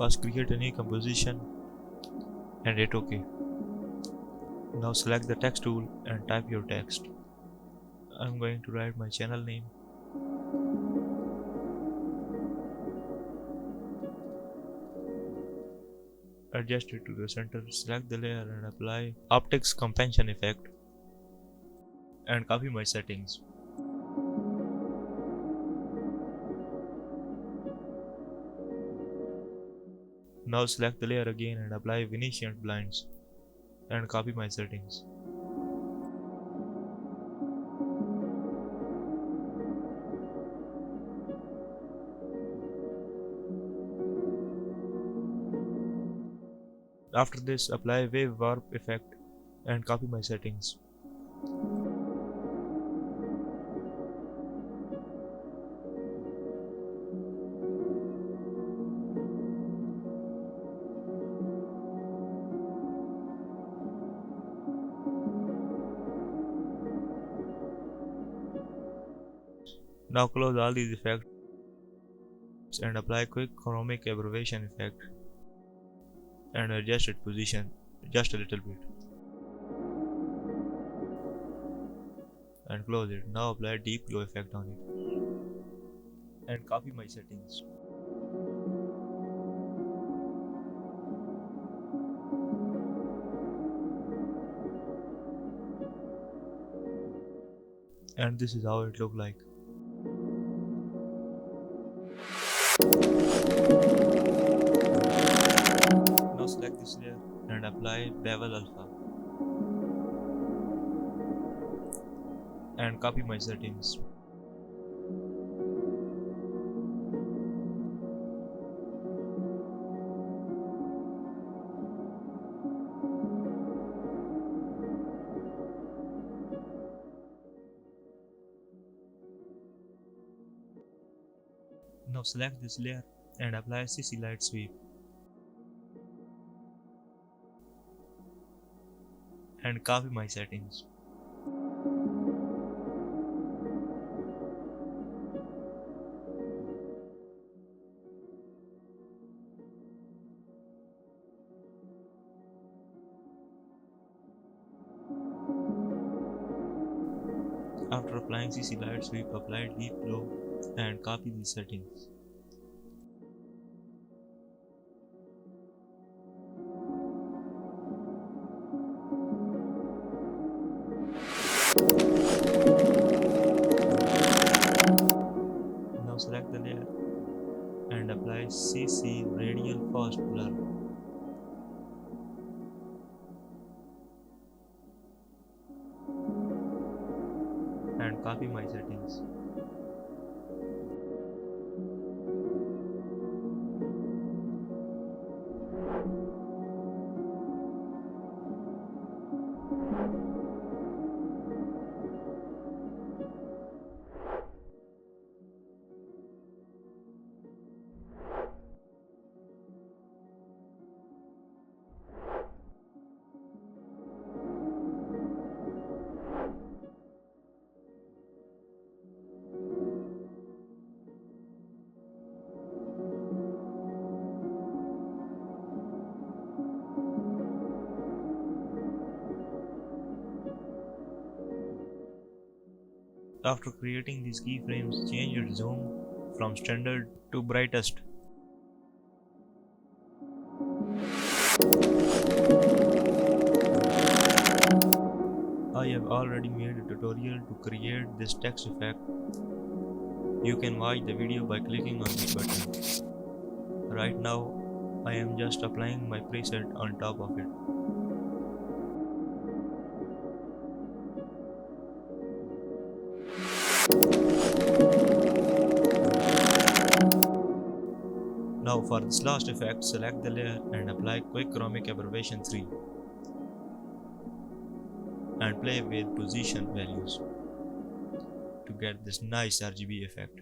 First create a new composition and hit OK. Now select the text tool and type your text. I'm going to write my channel name. Adjust it to the center, select the layer and apply optics compensation effect and copy my settings. Now select the layer again and apply Venetian blinds and copy my settings. After this, apply wave warp effect and copy my settings. Now close all these effects and apply quick chromatic aberration effect and adjust its position just a little bit and close it. Now apply deep glow effect on it and copy my settings. And this is how it looks like. Now select this layer and apply bevel alpha and copy my settings. Now select this layer and apply CC light sweep and copy my settings. After applying CC light sweep, apply deep glow and copy these settings. Now select the layer and apply CC radial fast blur and copy my settings. After creating these keyframes, change your zoom from standard to brightest. I have already made a tutorial to create this text effect. You can watch the video by clicking on this button. Right now, I am just applying my preset on top of it. Now for this last effect, select the layer and apply Quick Chromatic Aberration 3 and play with position values to get this nice RGB effect.